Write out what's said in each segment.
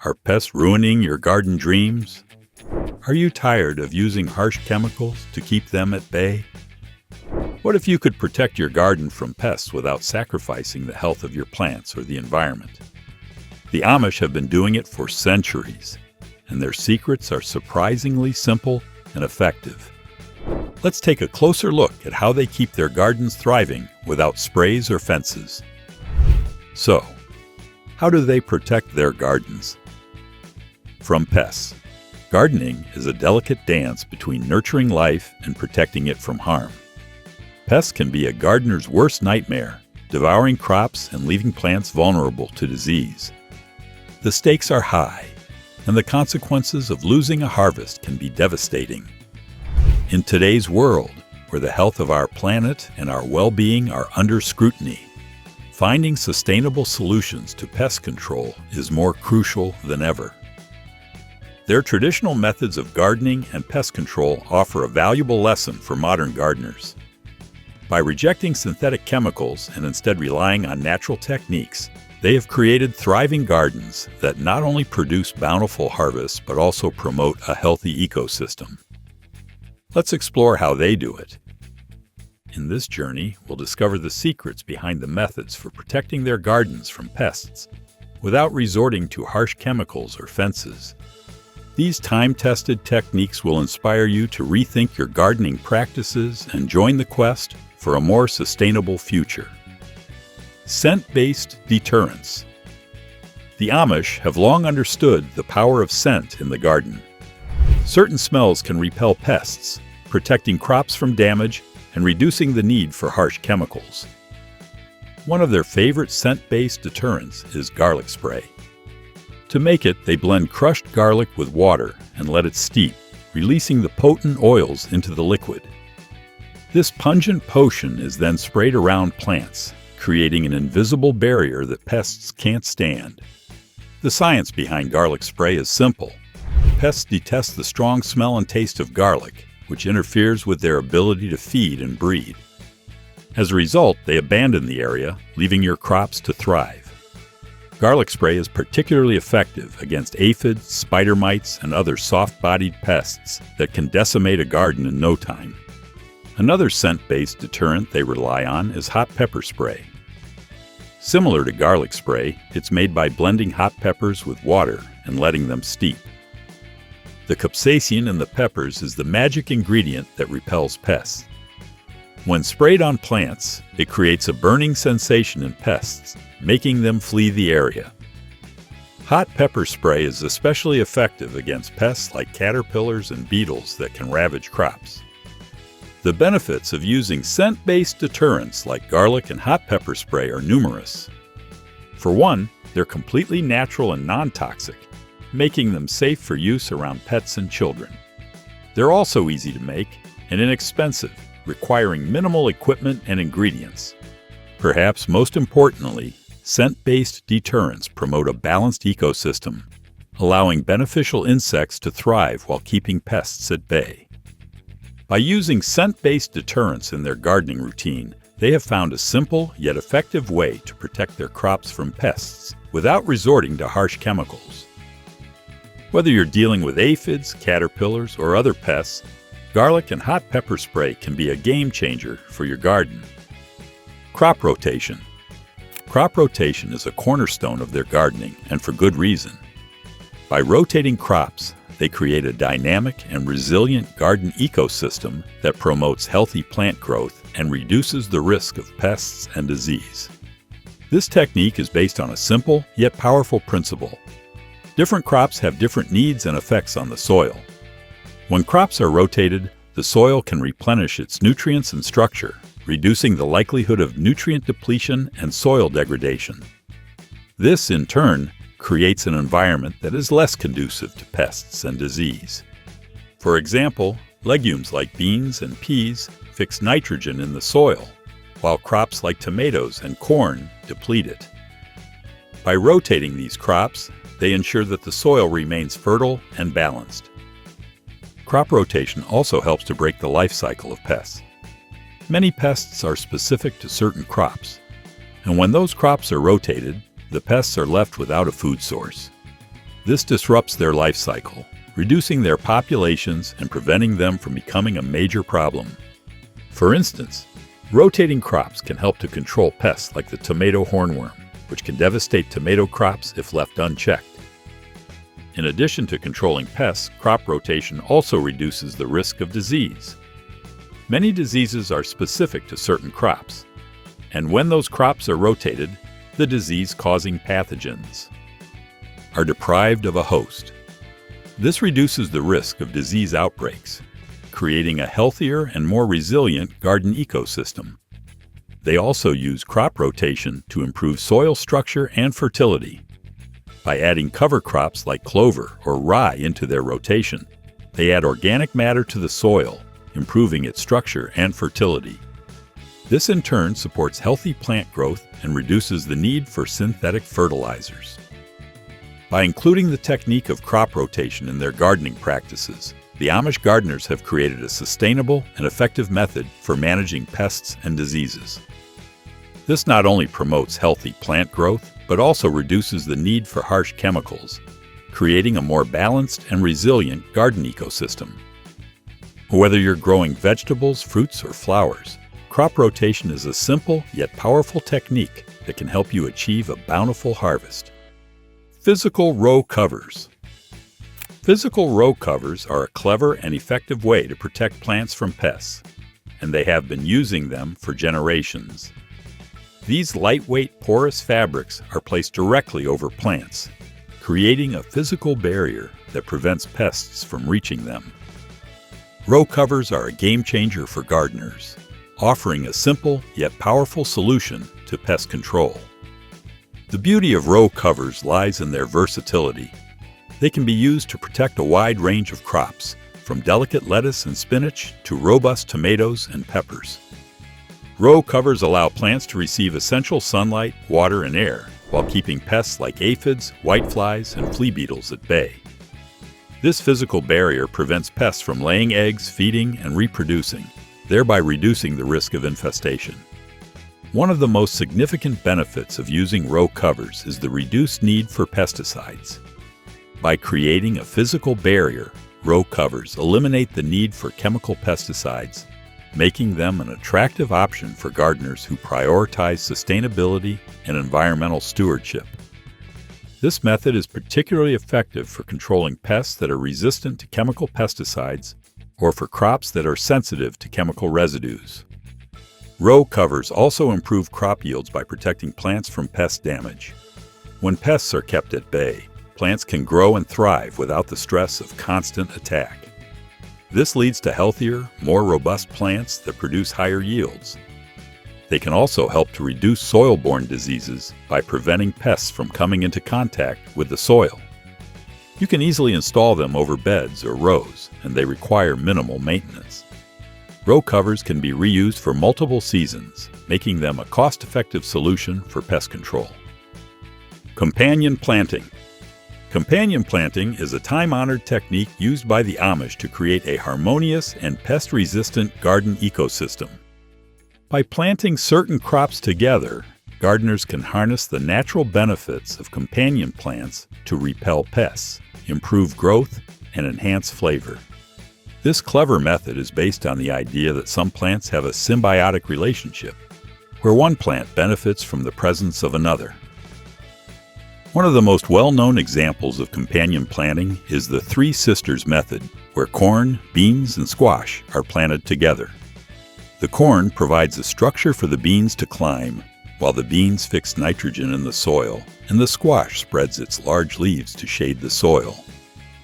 Are pests ruining your garden dreams? Are you tired of using harsh chemicals to keep them at bay? What if you could protect your garden from pests without sacrificing the health of your plants or the environment? The Amish have been doing it for centuries, and their secrets are surprisingly simple and effective. Let's take a closer look at how they keep their gardens thriving without sprays or fences. So, how do they protect their gardens? From pests. Gardening is a delicate dance between nurturing life and protecting it from harm. Pests can be a gardener's worst nightmare, devouring crops and leaving plants vulnerable to disease. The stakes are high, and the consequences of losing a harvest can be devastating. In today's world, where the health of our planet and our well-being are under scrutiny, finding sustainable solutions to pest control is more crucial than ever. Their traditional methods of gardening and pest control offer a valuable lesson for modern gardeners. By rejecting synthetic chemicals and instead relying on natural techniques, they have created thriving gardens that not only produce bountiful harvests but also promote a healthy ecosystem. Let's explore how they do it. In this journey, we'll discover the secrets behind the methods for protecting their gardens from pests without resorting to harsh chemicals or fences. These time-tested techniques will inspire you to rethink your gardening practices and join the quest for a more sustainable future. Scent-based deterrents. The Amish have long understood the power of scent in the garden. Certain smells can repel pests, protecting crops from damage and reducing the need for harsh chemicals. One of their favorite scent-based deterrents is garlic spray. To make it, they blend crushed garlic with water and let it steep, releasing the potent oils into the liquid. This pungent potion is then sprayed around plants, creating an invisible barrier that pests can't stand. The science behind garlic spray is simple. Pests detest the strong smell and taste of garlic, which interferes with their ability to feed and breed. As a result, they abandon the area, leaving your crops to thrive. Garlic spray is particularly effective against aphids, spider mites, and other soft-bodied pests that can decimate a garden in no time. Another scent-based deterrent they rely on is hot pepper spray. Similar to garlic spray, it's made by blending hot peppers with water and letting them steep. The capsaicin in the peppers is the magic ingredient that repels pests. When sprayed on plants, it creates a burning sensation in pests, making them flee the area. Hot pepper spray is especially effective against pests like caterpillars and beetles that can ravage crops. The benefits of using scent-based deterrents like garlic and hot pepper spray are numerous. For one, they're completely natural and non-toxic, making them safe for use around pets and children. They're also easy to make and inexpensive, requiring minimal equipment and ingredients. Perhaps most importantly, scent-based deterrents promote a balanced ecosystem, allowing beneficial insects to thrive while keeping pests at bay. By using scent-based deterrents in their gardening routine, they have found a simple yet effective way to protect their crops from pests without resorting to harsh chemicals. Whether you're dealing with aphids, caterpillars, or other pests, garlic and hot pepper spray can be a game changer for your garden. Crop rotation. Crop rotation is a cornerstone of their gardening, and for good reason. By rotating crops, they create a dynamic and resilient garden ecosystem that promotes healthy plant growth and reduces the risk of pests and disease. This technique is based on a simple yet powerful principle. Different crops have different needs and effects on the soil. When crops are rotated, the soil can replenish its nutrients and structure, reducing the likelihood of nutrient depletion and soil degradation. This, in turn, creates an environment that is less conducive to pests and disease. For example, legumes like beans and peas fix nitrogen in the soil, while crops like tomatoes and corn deplete it. By rotating these crops, they ensure that the soil remains fertile and balanced. Crop rotation also helps to break the life cycle of pests. Many pests are specific to certain crops, and when those crops are rotated, the pests are left without a food source. This disrupts their life cycle, reducing their populations and preventing them from becoming a major problem. For instance, rotating crops can help to control pests like the tomato hornworm, which can devastate tomato crops if left unchecked. In addition to controlling pests, crop rotation also reduces the risk of disease. Many diseases are specific to certain crops, and when those crops are rotated, the disease-causing pathogens are deprived of a host. This reduces the risk of disease outbreaks, creating a healthier and more resilient garden ecosystem. They also use crop rotation to improve soil structure and fertility. By adding cover crops like clover or rye into their rotation, they add organic matter to the soil, improving its structure and fertility. This in turn supports healthy plant growth and reduces the need for synthetic fertilizers. By including the technique of crop rotation in their gardening practices, the Amish gardeners have created a sustainable and effective method for managing pests and diseases. This not only promotes healthy plant growth, but also reduces the need for harsh chemicals, creating a more balanced and resilient garden ecosystem. Whether you're growing vegetables, fruits, or flowers, crop rotation is a simple yet powerful technique that can help you achieve a bountiful harvest. Physical row covers. Physical row covers are a clever and effective way to protect plants from pests, and they have been using them for generations. These lightweight, porous fabrics are placed directly over plants, creating a physical barrier that prevents pests from reaching them. Row covers are a game changer for gardeners, offering a simple yet powerful solution to pest control. The beauty of row covers lies in their versatility. They can be used to protect a wide range of crops, from delicate lettuce and spinach to robust tomatoes and peppers. Row covers allow plants to receive essential sunlight, water, and air, while keeping pests like aphids, whiteflies, and flea beetles at bay. This physical barrier prevents pests from laying eggs, feeding, and reproducing, thereby reducing the risk of infestation. One of the most significant benefits of using row covers is the reduced need for pesticides. By creating a physical barrier, row covers eliminate the need for chemical pesticides, making them an attractive option for gardeners who prioritize sustainability and environmental stewardship. This method is particularly effective for controlling pests that are resistant to chemical pesticides or for crops that are sensitive to chemical residues. Row covers also improve crop yields by protecting plants from pest damage. When pests are kept at bay, plants can grow and thrive without the stress of constant attack. This leads to healthier, more robust plants that produce higher yields. They can also help to reduce soil-borne diseases by preventing pests from coming into contact with the soil. You can easily install them over beds or rows, and they require minimal maintenance. Row covers can be reused for multiple seasons, making them a cost-effective solution for pest control. Companion planting. Companion planting is a time-honored technique used by the Amish to create a harmonious and pest-resistant garden ecosystem. By planting certain crops together, gardeners can harness the natural benefits of companion plants to repel pests, improve growth, and enhance flavor. This clever method is based on the idea that some plants have a symbiotic relationship, where one plant benefits from the presence of another. One of the most well-known examples of companion planting is the Three Sisters method, where corn, beans, and squash are planted together. The corn provides a structure for the beans to climb, while the beans fix nitrogen in the soil, and the squash spreads its large leaves to shade the soil,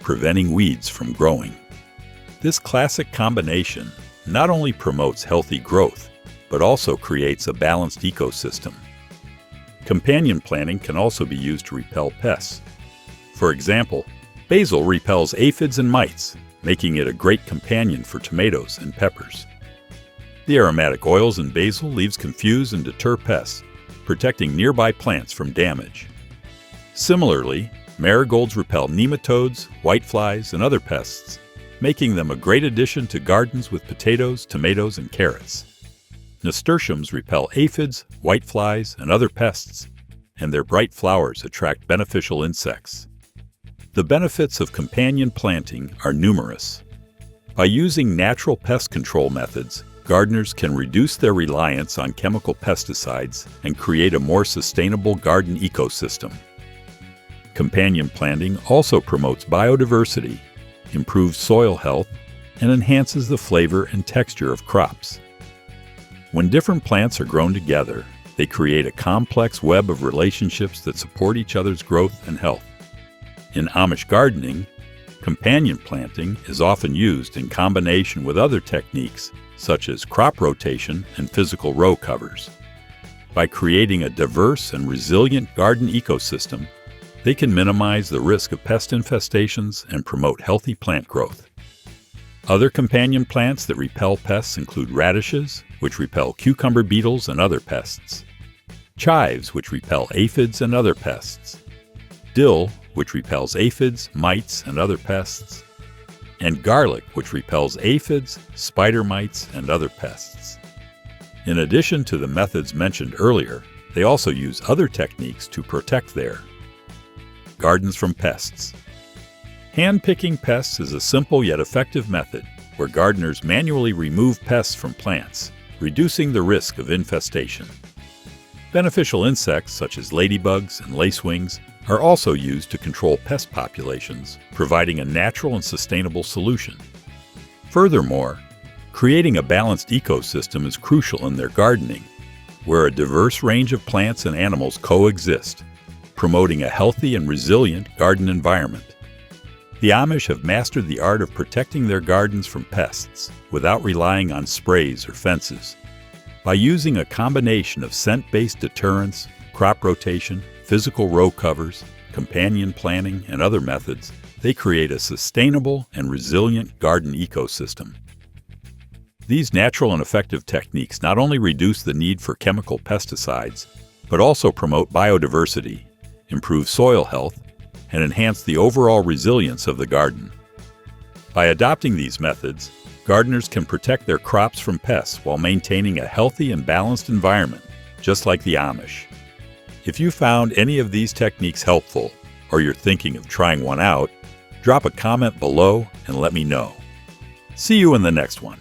preventing weeds from growing. This classic combination not only promotes healthy growth, but also creates a balanced ecosystem. Companion planting can also be used to repel pests. For example, basil repels aphids and mites, making it a great companion for tomatoes and peppers. The aromatic oils in basil leaves confuse and deter pests, protecting nearby plants from damage. Similarly, marigolds repel nematodes, whiteflies, and other pests, making them a great addition to gardens with potatoes, tomatoes, and carrots. Nasturtiums repel aphids, whiteflies, and other pests, and their bright flowers attract beneficial insects. The benefits of companion planting are numerous. By using natural pest control methods, gardeners can reduce their reliance on chemical pesticides and create a more sustainable garden ecosystem. Companion planting also promotes biodiversity, improves soil health, and enhances the flavor and texture of crops. When different plants are grown together, they create a complex web of relationships that support each other's growth and health. In Amish gardening, companion planting is often used in combination with other techniques such as crop rotation and physical row covers. By creating a diverse and resilient garden ecosystem, they can minimize the risk of pest infestations and promote healthy plant growth. Other companion plants that repel pests include radishes, which repel cucumber beetles and other pests, chives, which repel aphids and other pests, dill, which repels aphids, mites, and other pests, and garlic, which repels aphids, spider mites, and other pests. In addition to the methods mentioned earlier, they also use other techniques to protect their gardens from pests. Hand-picking pests is a simple yet effective method where gardeners manually remove pests from plants, reducing the risk of infestation. Beneficial insects such as ladybugs and lacewings are also used to control pest populations, providing a natural and sustainable solution. Furthermore, creating a balanced ecosystem is crucial in their gardening, where a diverse range of plants and animals coexist, promoting a healthy and resilient garden environment. The Amish have mastered the art of protecting their gardens from pests without relying on sprays or fences. By using a combination of scent-based deterrents, crop rotation, physical row covers, companion planting, and other methods, they create a sustainable and resilient garden ecosystem. These natural and effective techniques not only reduce the need for chemical pesticides, but also promote biodiversity, improve soil health, and enhance the overall resilience of the garden. By adopting these methods, gardeners can protect their crops from pests while maintaining a healthy and balanced environment, just like the Amish. If you found any of these techniques helpful, or you're thinking of trying one out, drop a comment below and let me know. See you in the next one.